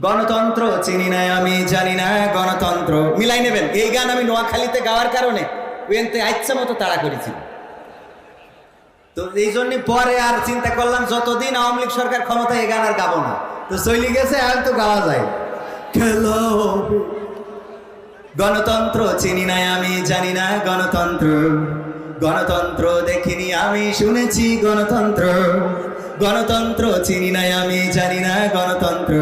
গণতন্ত্র চিনি না আমি জানি না গণতন্ত্র। মিলাই নেবেন, এই গান আমি নোয়াখালীতে গাওয়ার কারণে ওয়েনতে ইচ্ছা মতো তাড়া করেছি। তো এই জন্য পরে আর চিন্তা করলাম যতদিন আওয়ামী লীগ সরকার ক্ষমতায় এই গান আর গাবো না। তো চলে গেছে, আর তো গাওয়া যায়। খেলো গণতন্ত্র চিনি না আমি জানি না গণতন্ত্র, গণতন্ত্র দেখিনি আমি শুনেছি গণতন্ত্র, গণতন্ত্র চিনি না আমি জানি না গণতন্ত্র,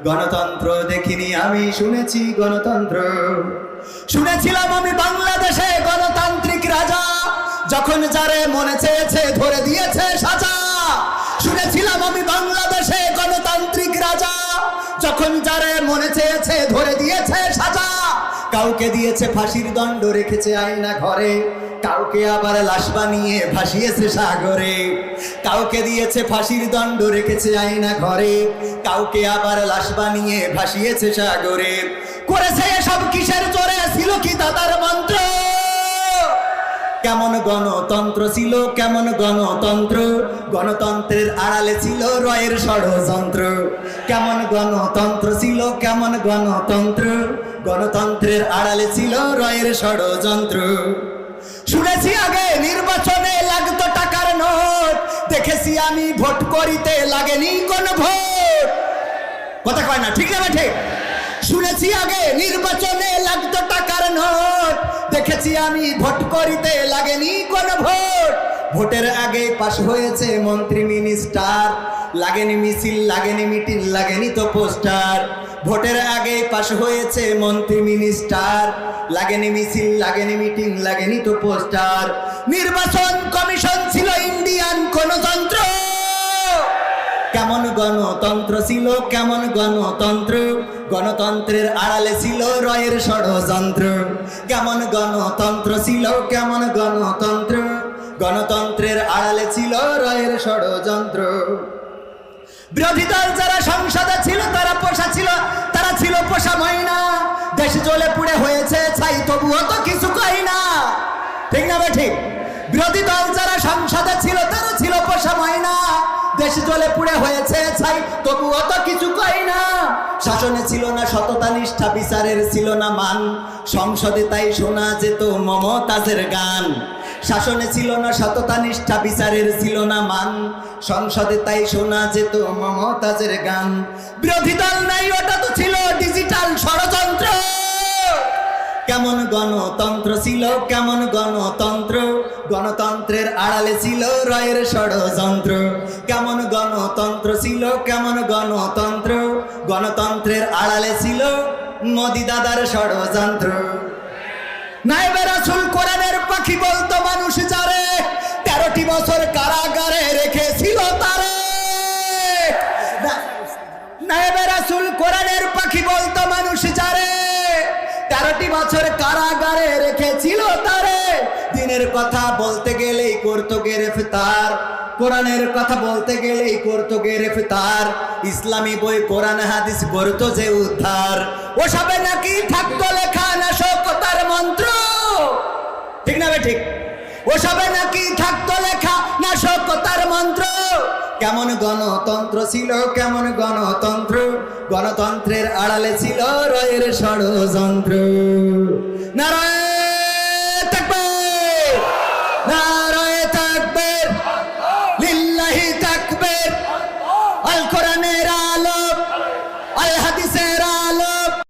গণতন্ত্র দেখিনি আমি শুনেছি গণতন্ত্র। শুনেছিলাম আমি বাংলাদেশে গণতান্ত্রিক রাজা, যখন যারে মনে চেয়েছে ধরে দিয়েছে সাজা। শুনেছিলাম আমি বাংলাদেশে গণতান্ত্রিক রাজা, যখন যারে মনে চেয়েছে ধরে দিয়েছে সাজা। কাউকে দিয়েছে ফাঁসির দণ্ড রেখেছে আয়না ঘরে, কাউকে আবার লাশ বানিয়ে ভাসিয়েছে সাগরে। কাউকে দিয়েছে ফাঁসির দণ্ড রেখেছে আয়না ঘরে, কাউকে আবার লাশ বানিয়ে ভাসিয়েছে সাগরে। করেছে এসব কিসের জোরে, ছিল কি দাদার মন্ত্র? কেমন গণতন্ত্র ছিল, কেমন গণতন্ত্র, গণতন্ত্রের আড়ালে ছিল রয়ের ষড়যন্ত্র। কেমন গণতন্ত্র ছিল, কেমন গণতন্ত্র, গণতন্ত্রের আড়ালে ছিল রয়ের ষড়যন্ত্র। শুনেছি আগে নির্বাচনে লাগতো টাকার নোট, দেখেছি আমি ভোট করিতে লাগেনি কোন ভোট। কথা কয় না, ঠিক না ঠিক? শুনেছি আগে নির্বাচনে লাগতো টাকার নোট, দেখেছি আমি ভোট করিতে লাগেনি কোন ভোট। ভোটের আগে পাশ হয়েছে মন্ত্রী মিনিস্টার, লাগেনি মিছিল লাগেনি মিটিং লাগেনি তো পোস্টার। ভোটের আগে পাশ হয়েছে মন্ত্রী মিনিস্টার, লাগেনি মিছিল লাগেনি মিটিং লাগেনি তো পোস্টার। নির্বাচন কমিশন ছিল ইন্ডিয়ান কোন যন্ত্র। কেমন গণতন্ত্র ছিল, কেমন গণতন্ত্র, গণতন্ত্রের আড়ালে ছিল রয়ের ষড়যন্ত্র। কেমন গণতন্ত্র ছিল, কেমন গণতন্ত্র, গণতন্ত্রের আড়ালে ছিল রয়ের ষড়যন্ত্র। বিরোধী দল যারা সংসদে ছিল তারা পোষা ছিল, তারা ছিল পোষা ময়না। দেশ জ্বলে পুড়ে হয়েছে ছাই, তবুও তো কিছু কই না, ঠিক না ঠিক? বিরোধী দল যারা সংসদে ছিল তারা ছিল পোষা ময়না, দেশ জ্বলে পুড়ে হয়েছে ছাই, তবুও তো কিছু কই না। শাসনে ছিল না সততা নিষ্ঠা, বিচারের ছিল না মান, সংসদে তাই শোনা যেত মমতাজের গান। শাসনে ছিল না সততা নিষ্ঠা, বিচারের ছিল না মান, সংসদে তাই শোনা যেত মমতাজের গান। বিরোধী দল নাই, ওটা তো ছিল ডিজিটাল ষড়যন্ত্র। কেমন গণতন্ত্র ছিল, কেমন গণতন্ত্র, গণতন্ত্রের আড়ালে ছিল রয়ের ষড়যন্ত্র। কেমন গণতন্ত্র ছিল, কেমন গণতন্ত্র, গণতন্ত্রের আড়ালে ছিল মোদি দাদার ষড়যন্ত্র। নায়েবে রাসূল কোরআনের পাখি বলতো মানুষ যারে, 13টি বছর কারাগারে রেখেছিল তারে। নায়েবে রাসূল কোরআনের পাখি বলতো মানুষ যারে, 13টি বছর কারাগারে রেখেছিল তারে। দিনের কথা বলতে গেলেই করতো গ্রেফতার, কোরআনের কথা বলতে গেলেই করতো গ্রেফতার। ইসলামী বই কোরআন হাদিস করতো যে উদ্ধার, ওসবে নাকি থাকতো লেখা নাশকতার মন্ত্র, ঠিক না ঠিক? ওসবে নাকি থাকতো লেখা নাশকতার মন্ত্র। কেমন গণতন্ত্র ছিল, কেমন গণতন্ত্র, গণতন্ত্রের আড়ালে ছিল রয়ের ষড়যন্ত্র। নারায়ে তাকবীর, নারায়ে তাকবীর, লিল্লাহি তাকবীর। আল কোরআনের আলো, আল